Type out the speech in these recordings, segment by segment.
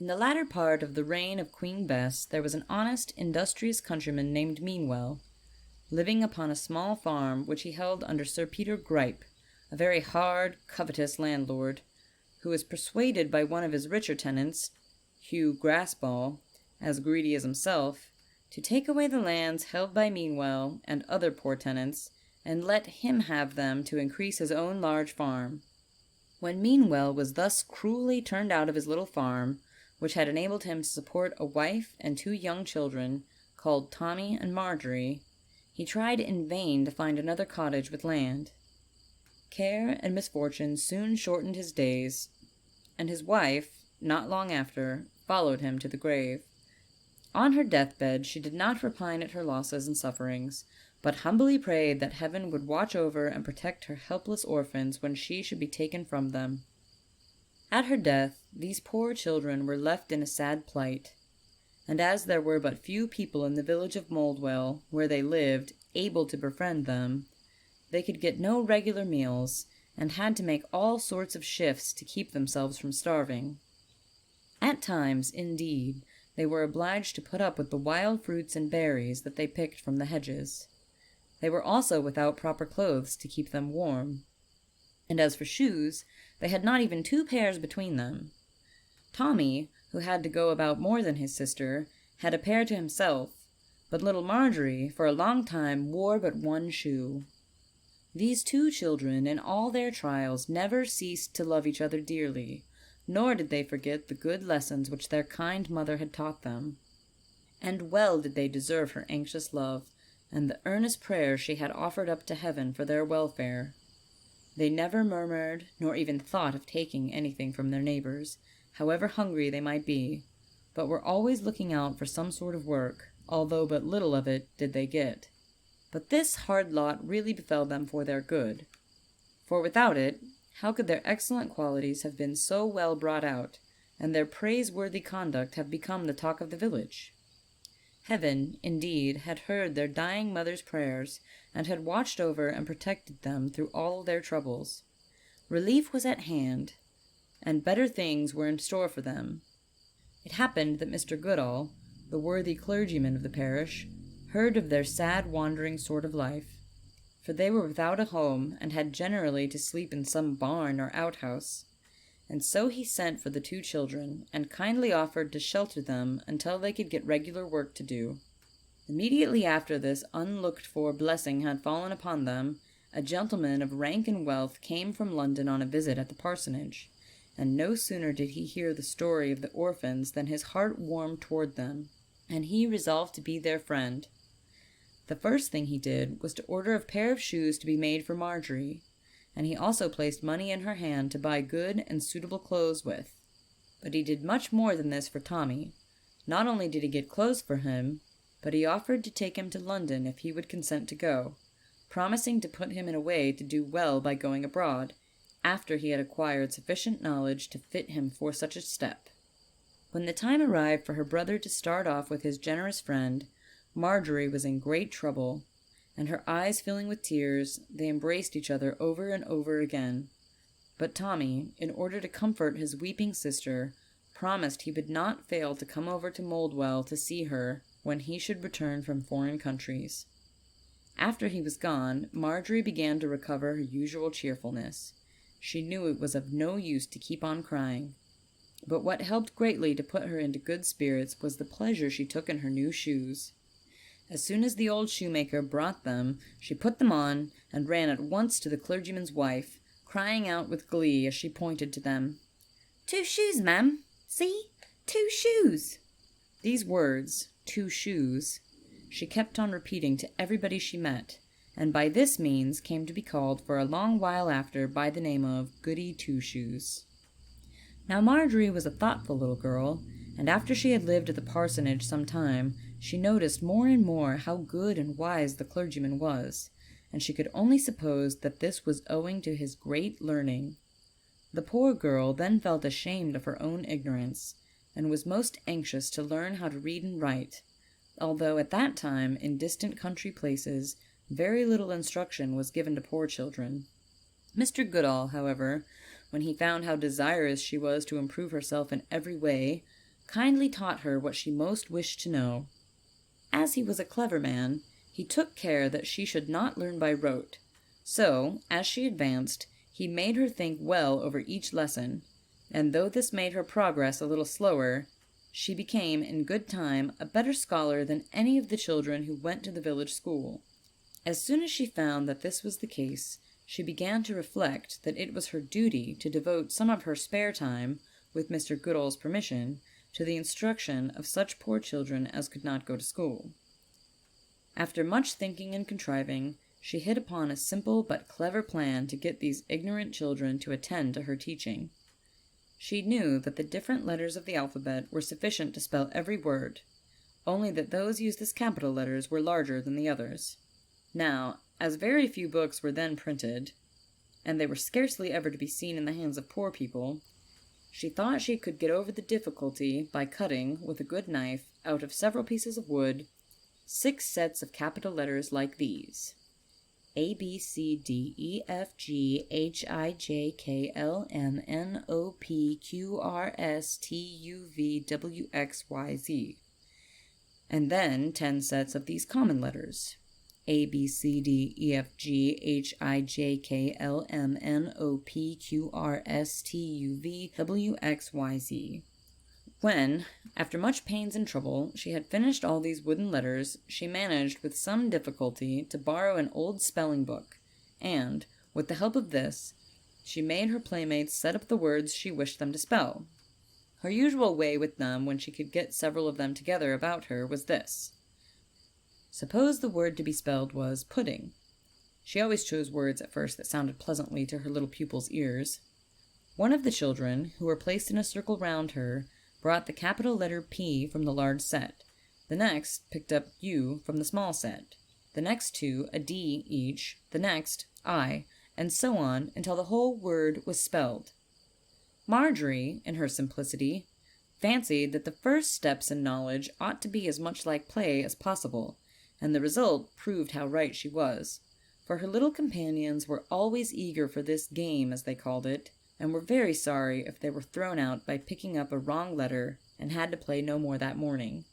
In the latter part of the reign of Queen Bess there was an honest, industrious countryman named Meanwell, living upon a small farm which he held under Sir Peter Gripe, a very hard, covetous landlord, who was persuaded by one of his richer tenants, Hugh Graspall, as greedy as himself, to take away the lands held by Meanwell and other poor tenants, and let him have them to increase his own large farm. When Meanwell was thus cruelly turned out of his little farm, which had enabled him to support a wife and 2 young children, called Tommy and Marjorie, he tried in vain to find another cottage with land. Care and misfortune soon shortened his days, and his wife, not long after, followed him to the grave. On her deathbed she did not repine at her losses and sufferings, but humbly prayed that heaven would watch over and protect her helpless orphans when she should be taken from them. At her death, these poor children were left in a sad plight, and as there were but few people in the village of Moldwell, where they lived, able to befriend them, they could get no regular meals, and had to make all sorts of shifts to keep themselves from starving. At times, indeed, they were obliged to put up with the wild fruits and berries that they picked from the hedges. They were also without proper clothes to keep them warm. And as for shoes, they had not even 2 pairs between them. Tommy, who had to go about more than his sister, had a pair to himself, but little Marjorie, for a long time, wore but 1 shoe. These 2 children, in all their trials, never ceased to love each other dearly, nor did they forget the good lessons which their kind mother had taught them. And well did they deserve her anxious love, and the earnest prayers she had offered up to heaven for their welfare. They never murmured, nor even thought of taking anything from their neighbors, however hungry they might be, but were always looking out for some sort of work, although but little of it did they get. But this hard lot really befell them for their good, for without it, how could their excellent qualities have been so well brought out, and their praiseworthy conduct have become the talk of the village? Heaven, indeed, had heard their dying mother's prayers, and had watched over and protected them through all their troubles. Relief was at hand, and better things were in store for them. It happened that Mr. Goodall, the worthy clergyman of the parish, heard of their sad wandering sort of life, for they were without a home, and had generally to sleep in some barn or outhouse, and so he sent for the 2 children, and kindly offered to shelter them until they could get regular work to do. Immediately after this unlooked-for blessing had fallen upon them, a gentleman of rank and wealth came from London on a visit at the parsonage, and no sooner did he hear the story of the orphans than his heart warmed toward them, and he resolved to be their friend. The first thing he did was to order a pair of shoes to be made for Marjorie, and he also placed money in her hand to buy good and suitable clothes with. But he did much more than this for Tommy. Not only did he get clothes for him, but he offered to take him to London if he would consent to go, promising to put him in a way to do well by going abroad, after he had acquired sufficient knowledge to fit him for such a step. When the time arrived for her brother to start off with his generous friend, Marjorie was in great trouble, and her eyes filling with tears, they embraced each other over and over again. But Tommy, in order to comfort his weeping sister, promised he would not fail to come over to Moldwell to see her when he should return from foreign countries. After he was gone, Marjorie began to recover her usual cheerfulness. She knew it was of no use to keep on crying, but what helped greatly to put her into good spirits was the pleasure she took in her new shoes. As soon as the old shoemaker brought them, she put them on, and ran at once to the clergyman's wife, crying out with glee as she pointed to them. 2 shoes, ma'am. See, 2 shoes. These words, 2 shoes, she kept on repeating to everybody she met, and by this means came to be called for a long while after by the name of Goody Two Shoes. Now Marjorie was a thoughtful little girl, and after she had lived at the parsonage some time, she noticed more and more how good and wise the clergyman was, and she could only suppose that this was owing to his great learning. The poor girl then felt ashamed of her own ignorance, and was most anxious to learn how to read and write, although at that time, in distant country places, very little instruction was given to poor children. Mr. Goodall, however, when he found how desirous she was to improve herself in every way, kindly taught her what she most wished to know. As he was a clever man, he took care that she should not learn by rote. So, as she advanced, he made her think well over each lesson, and though this made her progress a little slower, she became, in good time, a better scholar than any of the children who went to the village school. As soon as she found that this was the case, she began to reflect that it was her duty to devote some of her spare time, with Mr. Goodall's permission, to the instruction of such poor children as could not go to school. After much thinking and contriving, she hit upon a simple but clever plan to get these ignorant children to attend to her teaching. She knew that the different letters of the alphabet were sufficient to spell every word, only that those used as capital letters were larger than the others. Now, as very few books were then printed, and they were scarcely ever to be seen in the hands of poor people, she thought she could get over the difficulty by cutting, with a good knife, out of several pieces of wood, 6 sets of capital letters like these: A, B, C, D, E, F, G, H, I, J, K, L, M, N, O, P, Q, R, S, T, U, V, W, X, Y, Z. And then 10 sets of these common letters: A, B, C, D, E, F, G, H, I, J, K, L, M, N, O, P, Q, R, S, T, U, V, W, X, Y, Z. When, after much pains and trouble, she had finished all these wooden letters, she managed with some difficulty to borrow an old spelling book, and, with the help of this, she made her playmates set up the words she wished them to spell. Her usual way with them, when she could get several of them together about her, was this. Suppose the word to be spelled was pudding. She always chose words at first that sounded pleasantly to her little pupils' ears. One of the children, who were placed in a circle round her, brought the capital letter P from the large set. The next picked up U from the small set. The next 2 a D each. The next I, and so on until the whole word was spelled. Marjorie, in her simplicity, fancied that the first steps in knowledge ought to be as much like play as possible, and the result proved how right she was, for her little companions were always eager for this game, as they called it, and were very sorry if they were thrown out by picking up a wrong letter and had to play no more that morning.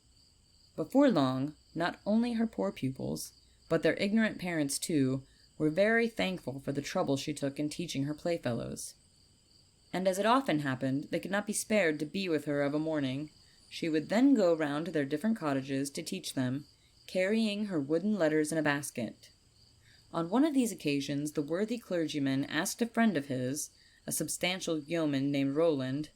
Before long, not only her poor pupils, but their ignorant parents too, were very thankful for the trouble she took in teaching her playfellows. And as it often happened, they could not be spared to be with her of a morning, she would then go round to their different cottages to teach them, carrying her wooden letters in a basket. On one of these occasions the worthy clergyman asked a friend of his, a substantial yeoman named Rowland,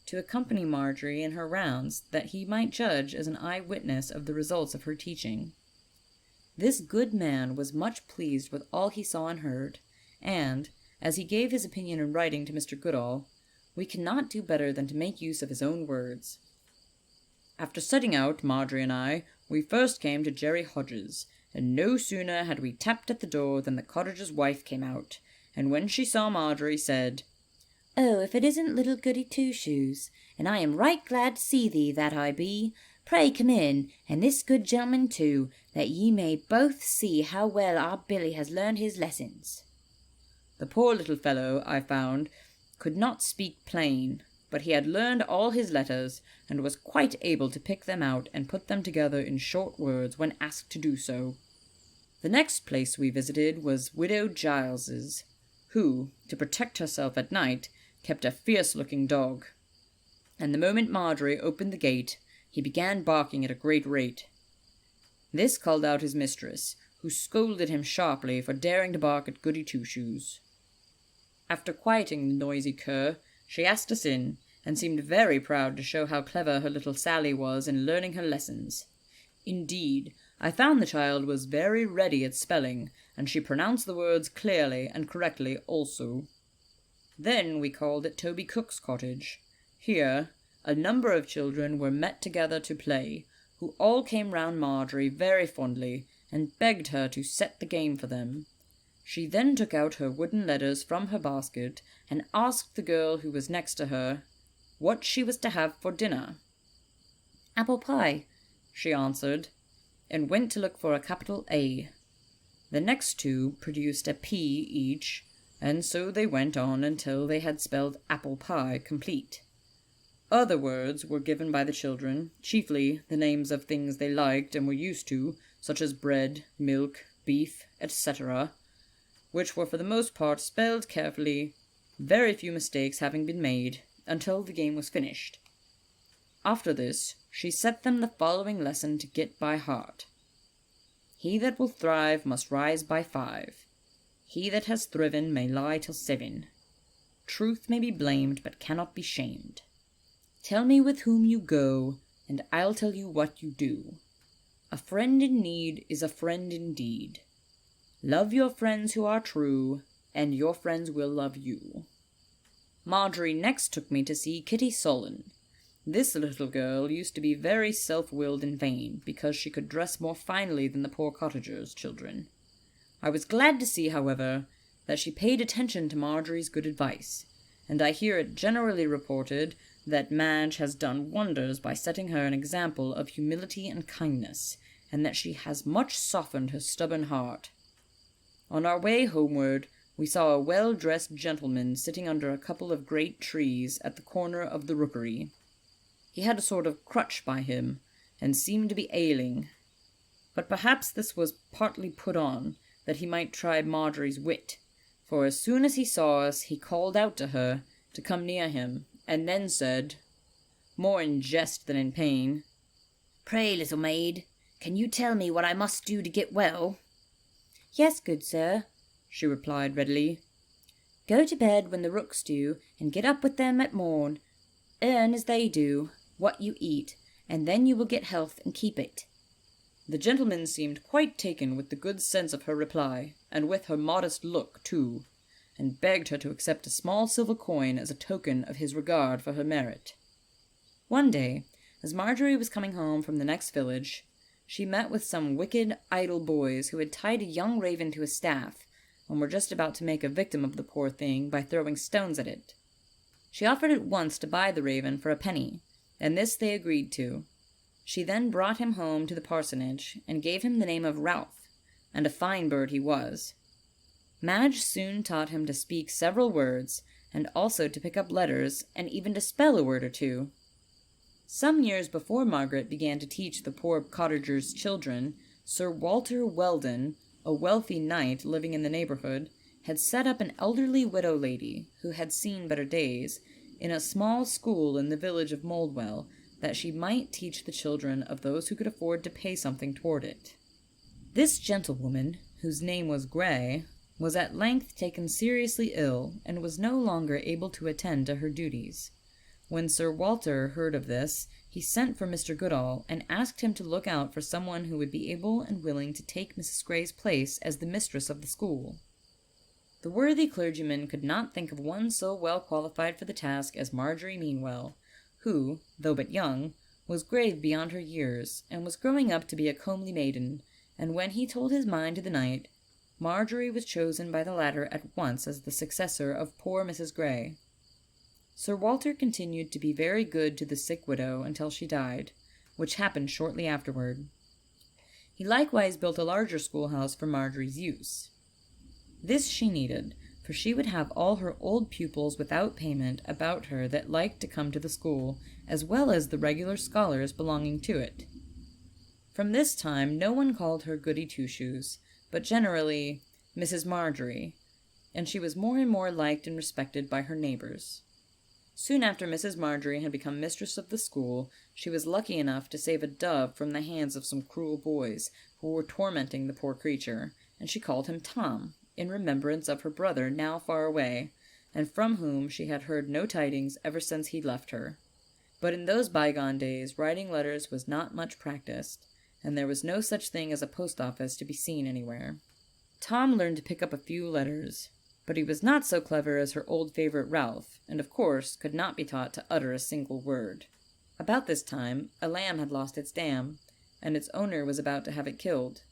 to accompany Marjorie in her rounds, that he might judge as an eye-witness of the results of her teaching. This good man was much pleased with all he saw and heard, and, as he gave his opinion in writing to Mr. Goodall, we cannot do better than to make use of his own words. After setting out, Marjorie and I, we first came to Jerry Hodges, and no sooner had we tapped at the door than the cottager's wife came out, and when she saw Marjorie, said, "Oh, if it isn't little Goody Two Shoes, and I am right glad to see thee, that I be. Pray come in, and this good gentleman too, that ye may both see how well our Billy has learned his lessons." The poor little fellow, I found, could not speak plain, but he had learned all his letters, and was quite able to pick them out and put them together in short words when asked to do so. The next place we visited was Widow Giles's, who, to protect herself at night, kept a fierce-looking dog. And the moment Marjorie opened the gate, he began barking at a great rate. This called out his mistress, who scolded him sharply for daring to bark at Goody Two Shoes. After quieting the noisy cur, she asked us in, and seemed very proud to show how clever her little Sally was in learning her lessons. Indeed, I found the child was very ready at spelling, and she pronounced the words clearly and correctly also. Then we called at Toby Cook's cottage. Here a number of children were met together to play, who all came round Marjorie very fondly, and begged her to set the game for them. She then took out her wooden letters from her basket, and asked the girl who was next to her what she was to have for dinner. "Apple pie," she answered, and went to look for a capital A. The next 2 produced a P each, and so they went on until they had spelled apple pie complete. Other words were given by the children, chiefly the names of things they liked and were used to, such as bread, milk, beef, etc., which were for the most part spelled carefully, very few mistakes having been made, until the game was finished. After this, she set them the following lesson to get by heart. He that will thrive must rise by 5. He that has thriven may lie till 7. Truth may be blamed, but cannot be shamed. Tell me with whom you go, and I'll tell you what you do. A friend in need is a friend indeed. Love your friends who are true, and your friends will love you. Marjorie next took me to see Kitty Solon. This little girl used to be very self-willed and vain, because she could dress more finely than the poor cottagers' children. I was glad to see, however, that she paid attention to Marjorie's good advice, and I hear it generally reported that Madge has done wonders by setting her an example of humility and kindness, and that she has much softened her stubborn heart. On our way homeward, we saw a well-dressed gentleman sitting under a couple of great trees at the corner of the rookery. He had a sort of crutch by him, and seemed to be ailing. But perhaps this was partly put on, that he might try Marjorie's wit, for as soon as he saw us, he called out to her to come near him, and then said, more in jest than in pain, "Pray, little maid, can you tell me what I must do to get well?" "Yes, good sir," she replied readily. "Go to bed when the rooks do, and get up with them at morn. Earn, as they do, what you eat, and then you will get health and keep it." The gentleman seemed quite taken with the good sense of her reply, and with her modest look, too, and begged her to accept a small silver coin as a token of his regard for her merit. One day, as Marjorie was coming home from the next village, she met with some wicked, idle boys who had tied a young raven to a staff, and were just about to make a victim of the poor thing by throwing stones at it. She offered at once to buy the raven for a penny, and this they agreed to. She then brought him home to the parsonage, and gave him the name of Ralph, and a fine bird he was. Madge soon taught him to speak several words, and also to pick up letters, and even to spell a word or two. Some years before Margaret began to teach the poor cottagers' children, Sir Walter Weldon, a wealthy knight living in the neighbourhood, had set up an elderly widow lady, who had seen better days, in a small school in the village of Moldwell, that she might teach the children of those who could afford to pay something toward it. This gentlewoman, whose name was Grey, was at length taken seriously ill, and was no longer able to attend to her duties. When Sir Walter heard of this, he sent for Mr. Goodall, and asked him to look out for someone who would be able and willing to take Mrs. Grey's place as the mistress of the school. The worthy clergyman could not think of one so well qualified for the task as Marjorie Meanwell, who, though but young, was grave beyond her years, and was growing up to be a comely maiden, and when he told his mind to the knight, Marjorie was chosen by the latter at once as the successor of poor Mrs. Grey. Sir Walter continued to be very good to the sick widow until she died, which happened shortly afterward. He likewise built a larger schoolhouse for Marjorie's use. This she needed, for she would have all her old pupils without payment about her that liked to come to the school, as well as the regular scholars belonging to it. From this time no one called her Goody Two Shoes, but generally Mrs. Marjorie, and she was more and more liked and respected by her neighbors. Soon after Mrs. Marjorie had become mistress of the school, she was lucky enough to save a dove from the hands of some cruel boys, who were tormenting the poor creature, and she called him Tom, in remembrance of her brother now far away, and from whom she had heard no tidings ever since he left her. But in those bygone days writing letters was not much practised, and there was no such thing as a post-office to be seen anywhere. Tom learned to pick up a few letters, but he was not so clever as her old favourite Ralph, and of course could not be taught to utter a single word. About this time a lamb had lost its dam, and its owner was about to have it killed.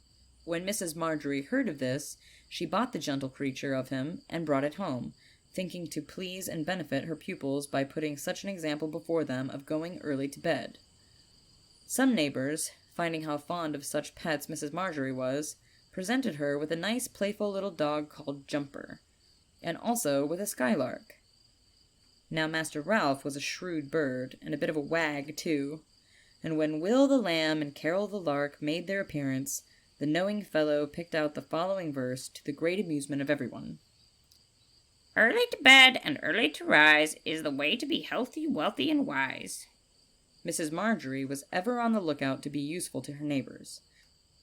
When Mrs. Marjorie heard of this, she bought the gentle creature of him and brought it home, thinking to please and benefit her pupils by putting such an example before them of going early to bed. Some neighbors, finding how fond of such pets Mrs. Marjorie was, presented her with a nice playful little dog called Jumper, and also with a skylark. Now Master Ralph was a shrewd bird, and a bit of a wag, too, and when Will the Lamb and Carol the Lark made their appearance, the knowing fellow picked out the following verse to the great amusement of everyone. "Early to bed and early to rise is the way to be healthy, wealthy, and wise." Mrs. Marjorie was ever on the lookout to be useful to her neighbors.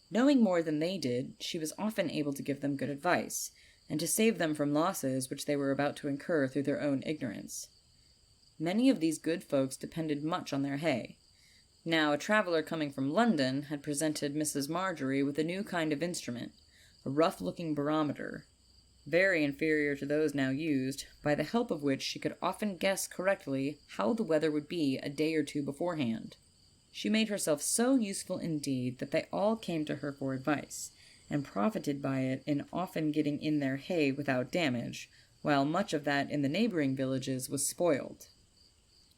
Knowing more than they did, she was often able to give them good advice, and to save them from losses which they were about to incur through their own ignorance. Many of these good folks depended much on their hay. Now, a traveler coming from London had presented Mrs. Marjorie with a new kind of instrument, a rough-looking barometer, very inferior to those now used, by the help of which she could often guess correctly how the weather would be a day or two beforehand. She made herself so useful indeed that they all came to her for advice, and profited by it in often getting in their hay without damage, while much of that in the neighboring villages was spoiled.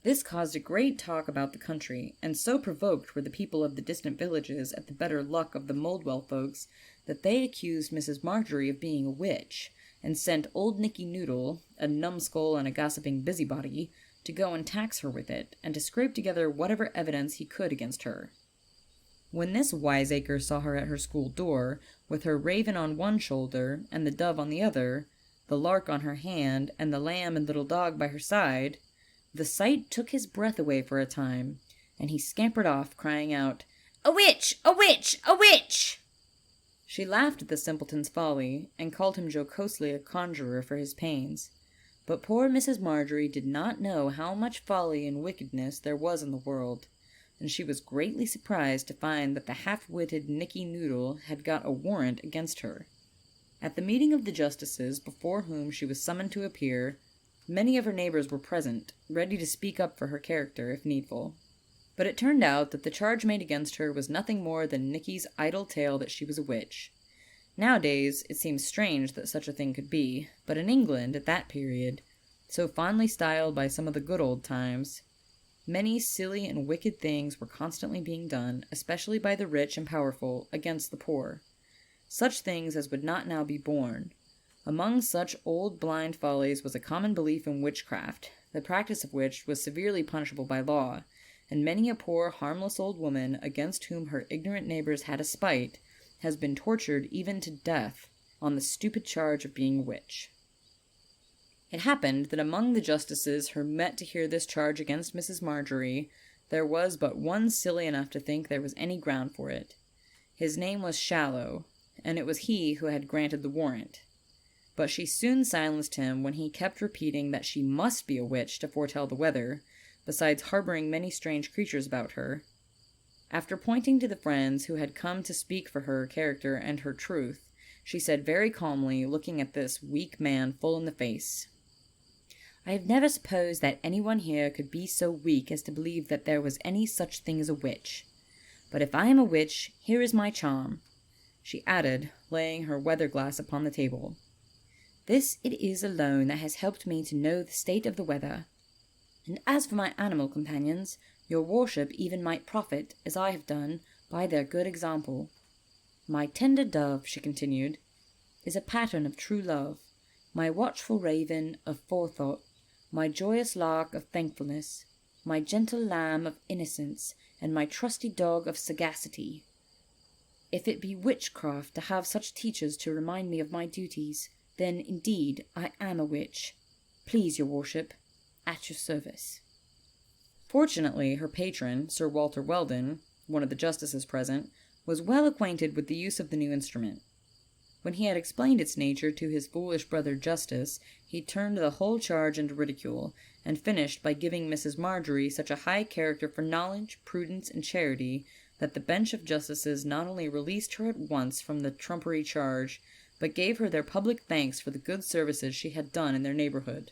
This caused a great talk about the country, and so provoked were the people of the distant villages at the better luck of the Moldwell folks that they accused Mrs. Marjorie of being a witch, and sent old Nicky Noodle, a numbskull and a gossiping busybody, to go and tax her with it, and to scrape together whatever evidence he could against her. When this wiseacre saw her at her school door, with her raven on one shoulder, and the dove on the other, the lark on her hand, and the lamb and little dog by her side, the sight took his breath away for a time, and he scampered off, crying out, "A witch! A witch! A witch!" She laughed at the simpleton's folly, and called him jocosely a conjurer for his pains. But poor Mrs. Marjorie did not know how much folly and wickedness there was in the world, and she was greatly surprised to find that the half-witted Nicky Noodle had got a warrant against her. At the meeting of the justices before whom she was summoned to appear, many of her neighbors were present, ready to speak up for her character, if needful. But it turned out that the charge made against her was nothing more than Nicky's idle tale that she was a witch. Nowadays, it seems strange that such a thing could be, but in England, at that period, so fondly styled by some of the good old times, many silly and wicked things were constantly being done, especially by the rich and powerful, against the poor. Such things as would not now be borne. Among such old blind follies was a common belief in witchcraft, the practice of which was severely punishable by law, and many a poor harmless old woman, against whom her ignorant neighbors had a spite, has been tortured even to death on the stupid charge of being a witch. It happened that among the justices who met to hear this charge against Mrs. Marjorie, there was but one silly enough to think there was any ground for it. His name was Shallow, and it was he who had granted the warrant. But she soon silenced him when he kept repeating that she must be a witch to foretell the weather, besides harboring many strange creatures about her. After pointing to the friends who had come to speak for her character and her truth, she said very calmly, looking at this weak man full in the face, "I have never supposed that anyone here could be so weak as to believe that there was any such thing as a witch. But if I am a witch, here is my charm," she added, laying her weather-glass upon the table. "This it is alone that has helped me to know the state of the weather. And as for my animal companions, your worship even might profit, as I have done, by their good example. My tender dove," she continued, "is a pattern of true love, my watchful raven of forethought, my joyous lark of thankfulness, my gentle lamb of innocence, and my trusty dog of sagacity. If it be witchcraft to have such teachers to remind me of my duties, then, indeed, I am a witch. Please, your worship, at your service." Fortunately, her patron, Sir Walter Weldon, one of the justices present, was well acquainted with the use of the new instrument. When he had explained its nature to his foolish brother Justice, he turned the whole charge into ridicule, and finished by giving Mrs. Marjorie such a high character for knowledge, prudence, and charity, that the bench of justices not only released her at once from the trumpery charge, but gave her their public thanks for the good services she had done in their neighborhood.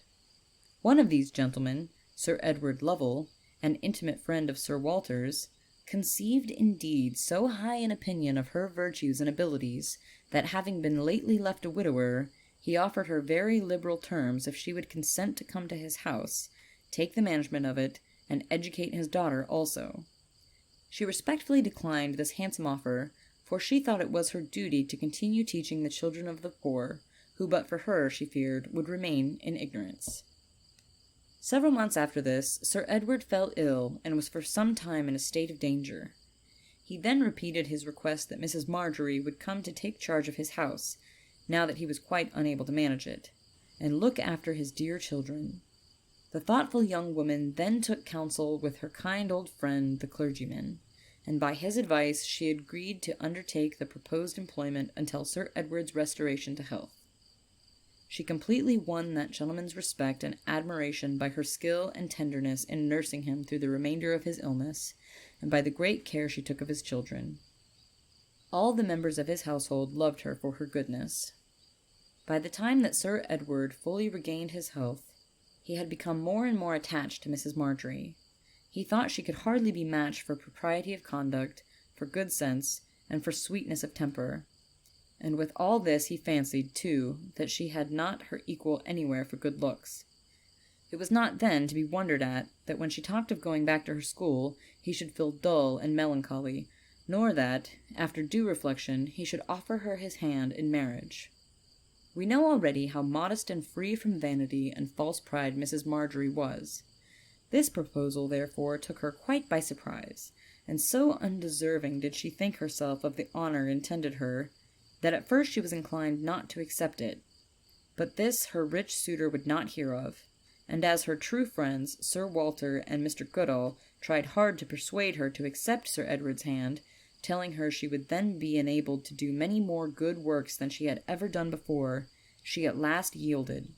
One of these gentlemen, Sir Edward Lovell, an intimate friend of Sir Walter's, conceived indeed so high an opinion of her virtues and abilities, that having been lately left a widower, he offered her very liberal terms if she would consent to come to his house, take the management of it, and educate his daughter also. She respectfully declined this handsome offer, for she thought it was her duty to continue teaching the children of the poor, who but for her, she feared, would remain in ignorance. Several months after this, Sir Edward fell ill and was for some time in a state of danger. He then repeated his request that Mrs. Marjorie would come to take charge of his house, now that he was quite unable to manage it, and look after his dear children. The thoughtful young woman then took counsel with her kind old friend, the clergyman, and by his advice she agreed to undertake the proposed employment until Sir Edward's restoration to health. She completely won that gentleman's respect and admiration by her skill and tenderness in nursing him through the remainder of his illness, and by the great care she took of his children. All the members of his household loved her for her goodness. By the time that Sir Edward fully regained his health, he had become more and more attached to Mrs. Marjorie. He thought she could hardly be matched for propriety of conduct, for good sense, and for sweetness of temper. And with all this he fancied, too, that she had not her equal anywhere for good looks. It was not then to be wondered at that when she talked of going back to her school, he should feel dull and melancholy, nor that, after due reflection, he should offer her his hand in marriage. We know already how modest and free from vanity and false pride Mrs. Marjorie was. This proposal, therefore, took her quite by surprise, and so undeserving did she think herself of the honor intended her, that at first she was inclined not to accept it. But this her rich suitor would not hear of, and as her true friends, Sir Walter and Mr. Goodall, tried hard to persuade her to accept Sir Edward's hand, telling her she would then be enabled to do many more good works than she had ever done before, she at last yielded.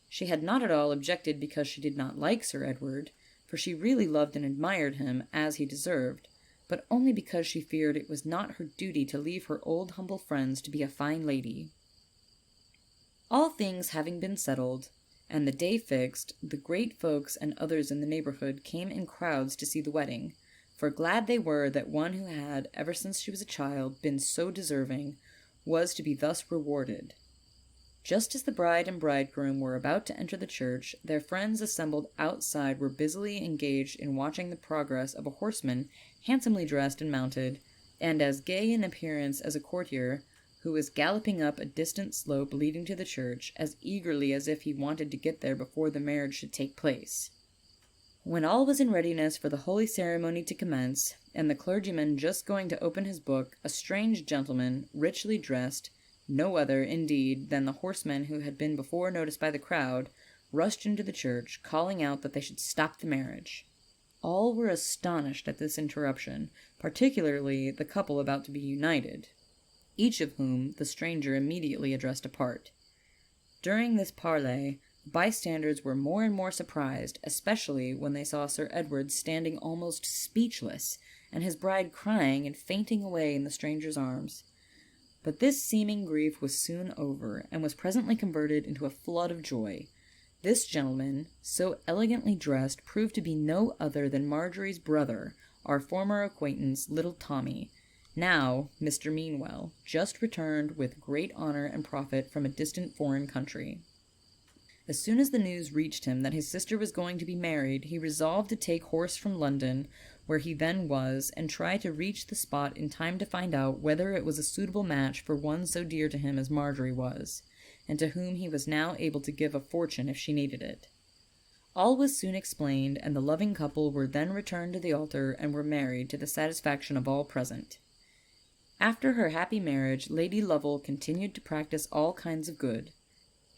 She had not at all objected because she did not like Sir Edward, for she really loved and admired him as he deserved, but only because she feared it was not her duty to leave her old humble friends to be a fine lady. All things having been settled, and the day fixed, the great folks and others in the neighborhood came in crowds to see the wedding, for glad they were that one who had, ever since she was a child, been so deserving, was to be thus rewarded. Just as the bride and bridegroom were about to enter the church, their friends assembled outside were busily engaged in watching the progress of a horseman handsomely dressed and mounted, and as gay in appearance as a courtier, who was galloping up a distant slope leading to the church as eagerly as if he wanted to get there before the marriage should take place. When all was in readiness for the holy ceremony to commence, and the clergyman just going to open his book, a strange gentleman, richly dressed, no other, indeed, than the horseman who had been before noticed by the crowd, rushed into the church, calling out that they should stop the marriage. All were astonished at this interruption, particularly the couple about to be united, each of whom the stranger immediately addressed apart. During this parley, the bystanders were more and more surprised, especially when they saw Sir Edward standing almost speechless, and his bride crying and fainting away in the stranger's arms. But this seeming grief was soon over, and was presently converted into a flood of joy. This gentleman, so elegantly dressed, proved to be no other than Marjorie's brother, our former acquaintance, little Tommy, now Mr. Meanwell, just returned with great honor and profit from a distant foreign country. As soon as the news reached him that his sister was going to be married, he resolved to take horse from London, where he then was, and try to reach the spot in time to find out whether it was a suitable match for one so dear to him as Marjorie was, and to whom he was now able to give a fortune if she needed it. All was soon explained, and the loving couple were then returned to the altar and were married to the satisfaction of all present. After her happy marriage, Lady Lovell continued to practice all kinds of good.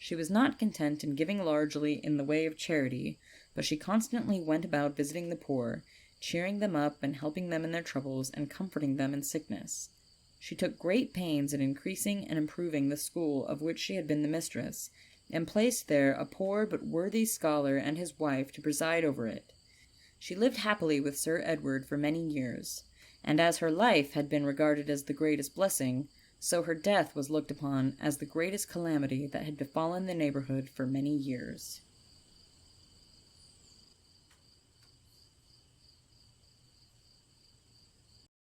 She was not content in giving largely in the way of charity, but she constantly went about visiting the poor, cheering them up and helping them in their troubles and comforting them in sickness. She took great pains in increasing and improving the school of which she had been the mistress, and placed there a poor but worthy scholar and his wife to preside over it. She lived happily with Sir Edward for many years, and as her life had been regarded as the greatest blessing, so her death was looked upon as the greatest calamity that had befallen the neighborhood for many years.